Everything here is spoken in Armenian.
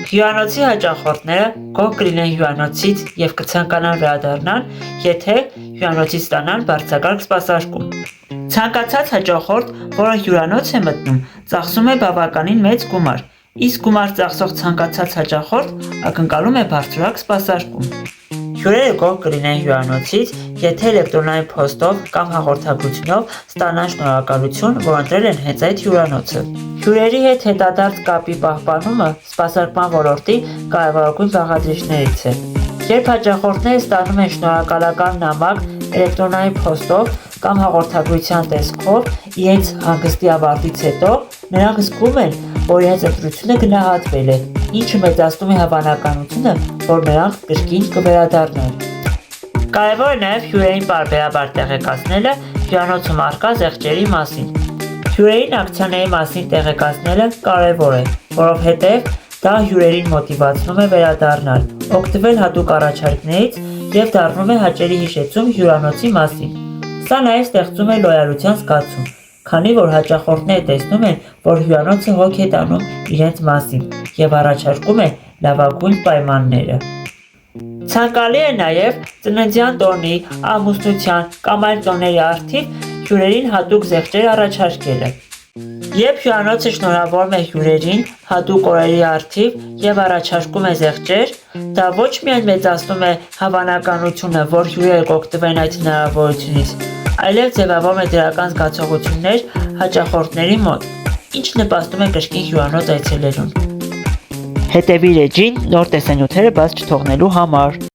Հյուրանոցի հաճախորդները գոհ կլինեն հյուրանոցից և կցանկանան վերադառնալ, եթե հյուրանոցից ստանան բարձրակարգ սպասարկում։ Ցանկացած հաճախորդ, որը հյուրանոց է մտնում, ծախսում է բավականին մեծ գումար, իսկ գումար ծախսող ցանկացած հաճախորդ ակնկալում է բարձրորակ սպասարկում։ Հյուրերը գոհ կլինեն հյուրանոցից, եթե էլեկտրոնային փոստով կամ հաղորդագրությունով ստանան շնորհակալություն, որ ընտրել են հենց այդ հյուրանոցը։ Հյուրերի հետ հետադարձ կապի պահպանումը սպասարկման ոլորտի կարևորագույն բաղադրիչներից է։ Երբ հաճախորդները ստանում են շնորհակալական նամակ էլեկտրոնային փոստով կամ հաղորդագրության տեսքով իրենց հանգստի ավարտից հետո, նրանք զգում են, որ իրենց ընտրությունը գնահատվել է, ինչը մեծացնում է հավանականությունը, որ նրանք կրկին կվերադառնան։ Կարևոր է նաև հյուրերին պարբերաբար տեղեկացնելը հյուրանոցում առկա զեղչերի մասին։ Հյուրերին ակցիաների մասին տեղեկացնելը կարևոր է, որովհետև դա հյուրերին մոտիվացնում է վերադառնալ, օգտվել հատուկ առաջարկներից և դառնում է հաճելի հիշեցում հյուրանոցի մասին։ Սա նաև ստեղծում է լոյալության զգացում, քանի որ հաճախորդները տեսնում են, որ հյուրանոցը հոգ է տանում իրենց մասին և առաջարկում է լավագույն պայմանները։ Ցանկալի է նաև ծննդյան տոնի, ամուսնության կամ այլ տոների առթիվ հյուրերին հատուկ զեղչեր առաջարկելը։ Երբ հյուրանոցը շնորհավորում է հյուրերին հատուկ օրերի առթիվ և առաջարկում է զեղչեր, դա ոչ միայն մեծացնում է հավանականությունը, որ հյուրերը կօգտվեն այդ հնարավորությունից, այլև ձևավորում է դրական զգացողություններ հաճախորդների մոտ, ինչը նպաստում է կրկին հյուրանոց այցելելուն։ Հետևիր էջին նոր տեսանյութերը բաց չթողնելու համար։